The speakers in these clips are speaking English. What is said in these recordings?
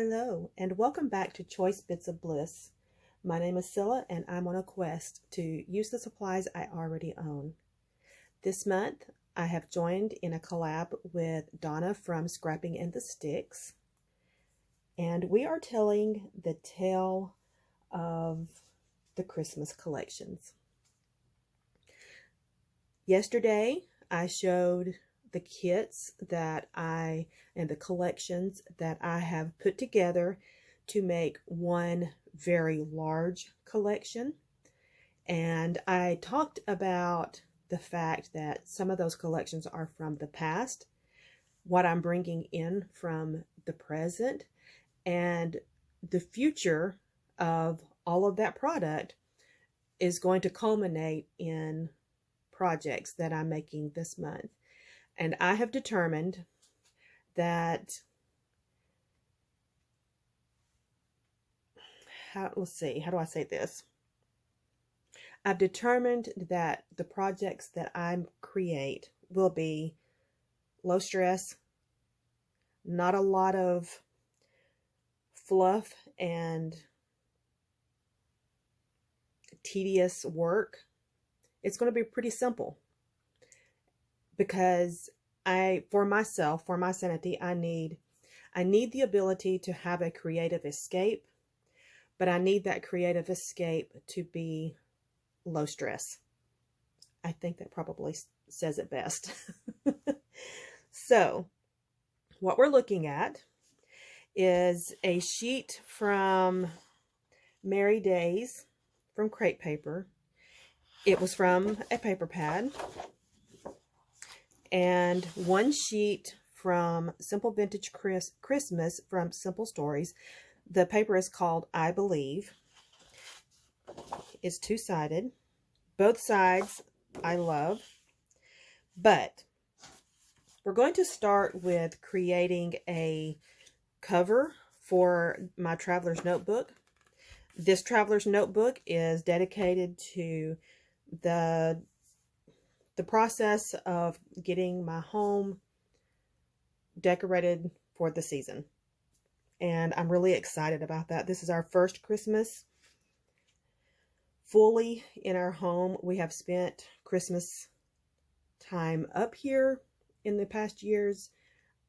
Hello, and welcome back to Choice Bits of Bliss. My name is Cilla, and I'm on a quest to use the supplies I already own. This month, I have joined in a collab with Dawna from Scrapping in the Sticks, and we are telling the tale of the Christmas collections. Yesterday, I showed the kits and the collections that I have put together to make one very large collection. And I talked about the fact that some of those collections are from the past, what I'm bringing in from the present, and the future of all of that product is going to culminate in projects that I'm making this month. And I have determined that, how do I say this? I've determined that the projects that I create will be low stress, not a lot of fluff and tedious work. It's going to be pretty simple. Because for my sanity, I need the ability to have a creative escape, but I need that creative escape to be low stress. I think that probably says it best. So, what we're looking at is a sheet from Merry Days from crepe paper. It was from a paper pad. And one sheet from Simple Vintage Christmas from Simple Stories. The paper is called I Believe. It's two-sided. Both sides I love. But we're going to start with creating a cover for my Traveler's Notebook. This Traveler's Notebook is dedicated to the process of getting my home decorated for the season. And I'm really excited about that. This is our first Christmas fully in our home. We have spent Christmas time up here in the past years.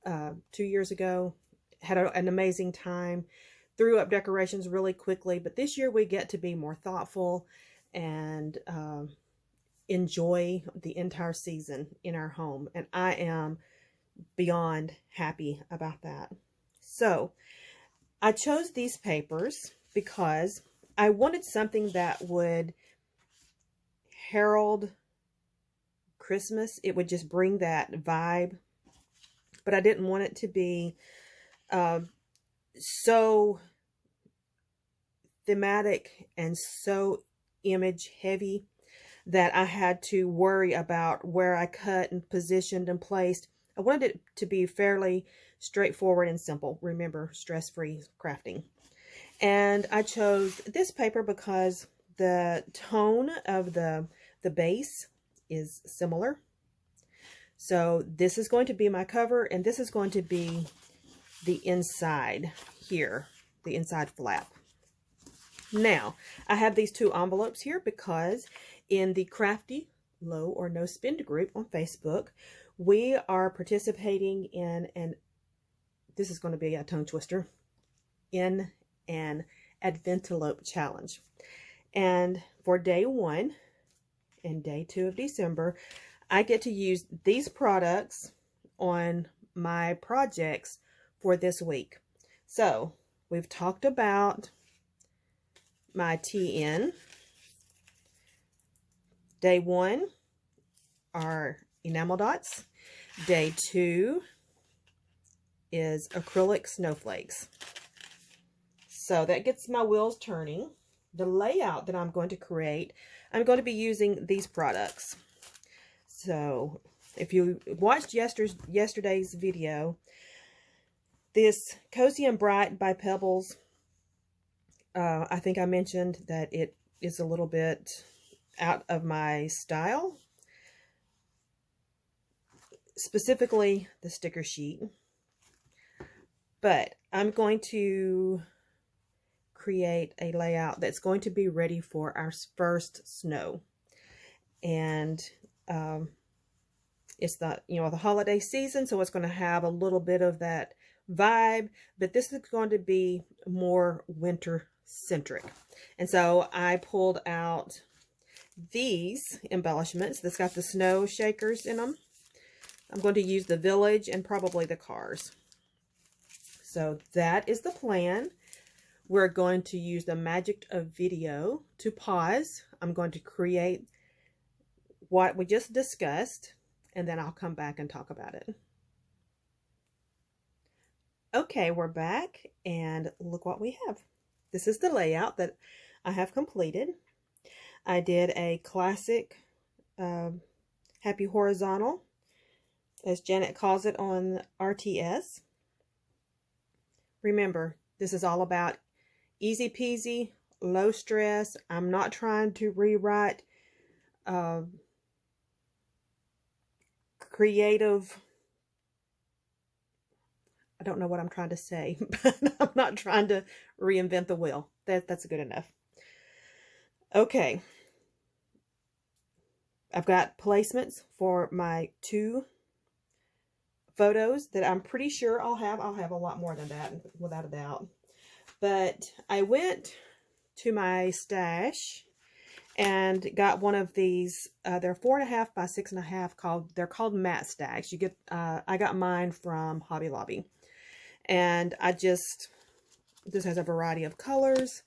2 years ago, had an amazing time. Threw up decorations really quickly. But this year we get to be more thoughtful and enjoy the entire season in our home, and I am beyond happy about that. So I chose these papers because I wanted something that would herald Christmas. It would just bring that vibe, but I didn't want it to be so thematic and so image heavy that I had to worry about where I cut and positioned and placed. I wanted it to be fairly straightforward and simple. Remember, stress-free crafting. And I chose this paper because the tone of the base is similar. So this is going to be my cover, and this is going to be the inside here, the inside flap. Now, I have these two envelopes here because in the Crafty Low or No Spend group on Facebook, we are participating in this is going to be a tongue twister, in an Adventelope challenge. And for day 1 and day 2 of December, I get to use these products on my projects for this week. So, we've talked about my TN. Day 1 are enamel dots. Day 2 is acrylic snowflakes. So that gets my wheels turning. The layout that I'm going to create, I'm going to be using these products. So if you watched yesterday's video, this Cozy and Bright by Pebbles, I think I mentioned that it is a little bit out of my style, specifically the sticker sheet, but I'm going to create a layout that's going to be ready for our first snow. And it's the, the holiday season, so it's going to have a little bit of that vibe, but this is going to be more winter centric. And so I pulled out these embellishments that's got the snow shakers in them. I'm going to use the village and probably the cars. So that is the plan. We're going to use the magic of video to pause. I'm going to create what we just discussed, and then I'll come back and talk about it. Okay, we're back, and look what we have. This is the layout that I have completed. I did a classic happy horizontal, as Janet calls it on RTS. Remember, this is all about easy peasy, low stress. I'm not trying to rewrite creative, I don't know what I'm trying to say, but I'm not trying to reinvent the wheel. That's good enough. Okay. I've got placements for my 2 photos that I'm pretty sure I'll have. I'll have a lot more than that, without a doubt. But I went to my stash and got one of these. They're 4.5 by 6.5. They're called matte stacks. You get. I got mine from Hobby Lobby, and this has a variety of colors.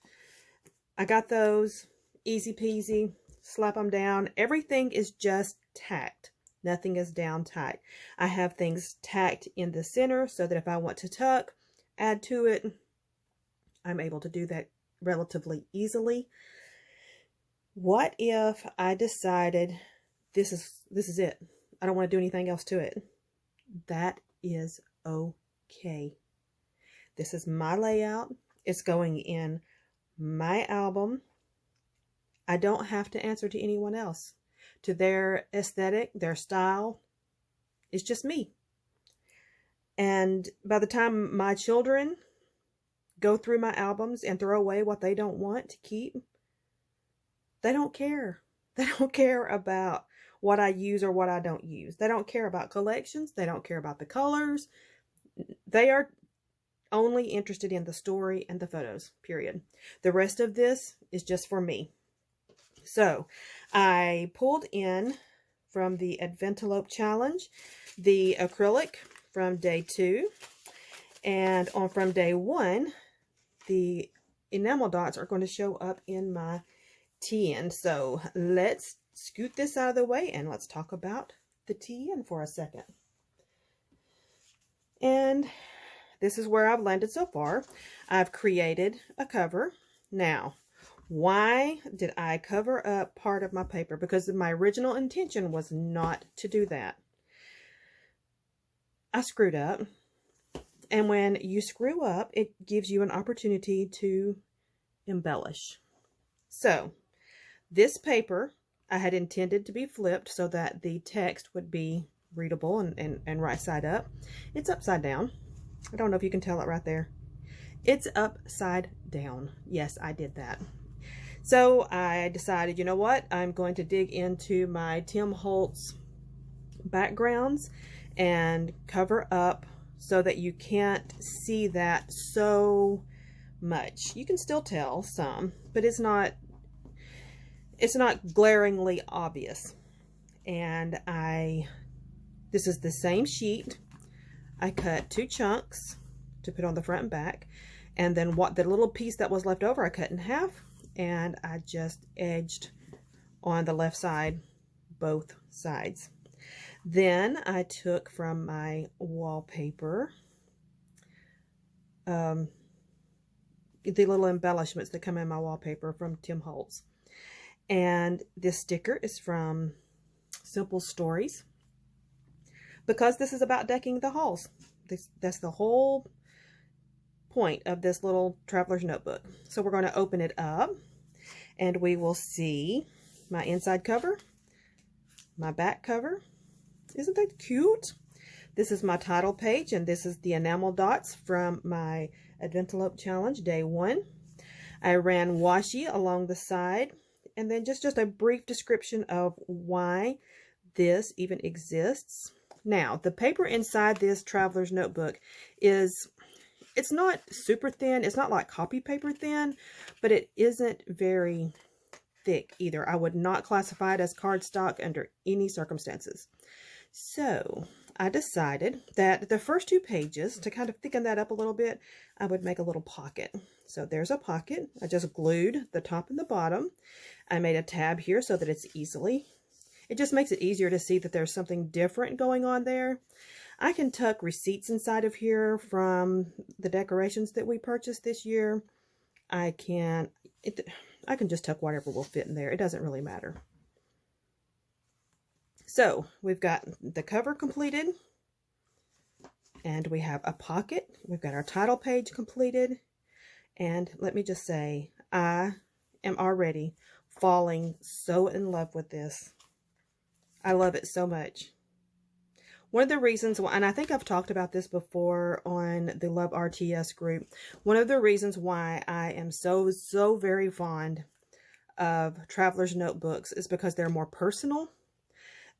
I got those, easy peasy. Slap them down. Everything is just tacked. Nothing is down tight. I have things tacked in the center so that if I want to tuck, add to it, I'm able to do that relatively easily. What if I decided this is it? I don't want to do anything else to it. That is okay. This is my layout. It's going in my album. I don't have to answer to anyone else. To their aesthetic, their style. It's just me. And by the time my children go through my albums and throw away what they don't want to keep, they don't care. They don't care about what I use or what I don't use. They don't care about collections. They don't care about the colors. They are only interested in the story and the photos, period. The rest of this is just for me. So I pulled in from the Adventalope Challenge the acrylic from day 2, and from day 1 the enamel dots are going to show up in my TN. So let's scoot this out of the way and let's talk about the TN for a second. And this is where I've landed so far. I've created a cover. Now, why did I cover up part of my paper? Because my original intention was not to do that. I screwed up. And when you screw up, it gives you an opportunity to embellish. So, this paper I had intended to be flipped so that the text would be readable and right side up. It's upside down. I don't know if you can tell it right there. It's upside down. Yes, I did that. So I decided, you know what? I'm going to dig into my Tim Holtz backgrounds and cover up so that you can't see that so much. You can still tell some, but it's not glaringly obvious. And this is the same sheet. I cut 2 chunks to put on the front and back, and then the little piece that was left over I cut in half, and I just edged on the left side, both sides. Then I took from my wallpaper the little embellishments that come in my wallpaper from Tim Holtz. And this sticker is from Simple Stories, because this is about decking the halls. That's the whole point of this little traveler's notebook. So we're going to open it up and we will see my inside cover, my back cover. Isn't that cute? This is my title page, and this is the enamel dots from my Adventulope Challenge Day 1. I ran washi along the side, and then just a brief description of why this even exists. Now, the paper inside this traveler's notebook it's not super thin. It's not like copy paper thin, but it isn't very thick either. I would not classify it as cardstock under any circumstances. So I decided that the first 2 pages, to kind of thicken that up a little bit, I would make a little pocket. So there's a pocket. I just glued the top and the bottom. I made a tab here so that it just makes it easier to see that there's something different going on there. I can tuck receipts inside of here from the decorations that we purchased this year. I can just tuck whatever will fit in there. It doesn't really matter. So we've got the cover completed, and we have a pocket. We've got our title page completed, and let me just say, I am already falling so in love with this. I love it so much. One of the reasons why, and I think I've talked about this before on the Love RTS group, one of the reasons why I am so very fond of Traveler's Notebooks is because they're more personal.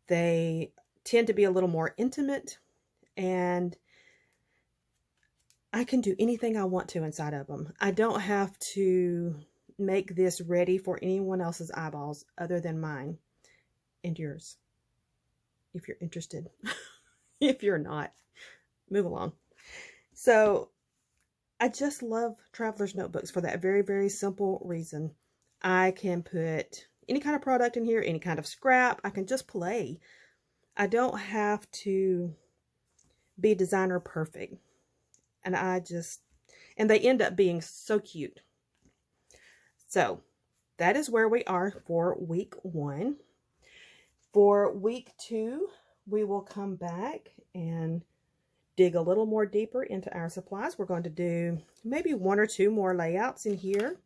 They tend to be a little more intimate, and I can do anything I want to inside of them. I don't have to make this ready for anyone else's eyeballs other than mine and yours, if you're interested. If you're not, move along. So I just love Traveler's Notebooks for that very simple reason. I can put any kind of product in here, any kind of scrap. I can just play. I don't have to be designer perfect. And they end up being so cute. So that is where we are for week 1. For week 2, we will come back and dig a little more deeper into our supplies. We're going to do maybe 1 or 2 more layouts in here.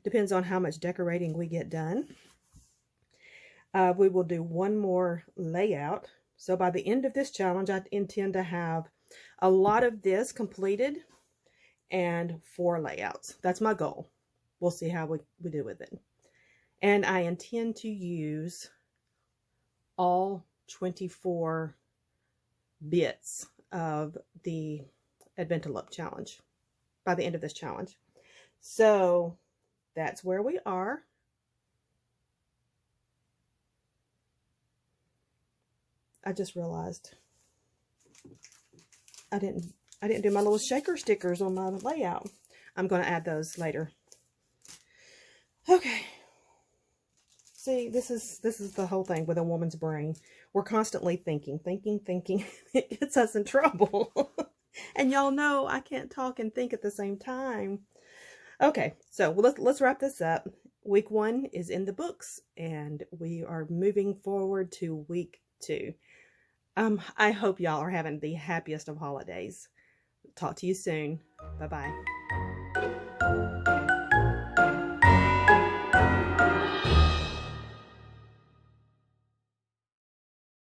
Depends on how much decorating we get done. We will do 1 more layout. So by the end of this challenge, I intend to have a lot of this completed and 4 layouts. That's my goal. We'll see how we do with it. And I intend to use all 24 bits of the Adventulope Challenge by the end of this challenge. So that's where we are. I just realized I didn't do my little shaker stickers on my layout. I'm going to add those later. Okay. See, this is the whole thing with a woman's brain. We're constantly thinking. It gets us in trouble. And y'all know I can't talk and think at the same time. Okay, so let's wrap this up. Week 1 is in the books, and we are moving forward to week 2. I hope y'all are having the happiest of holidays. Talk to you soon. Bye-bye.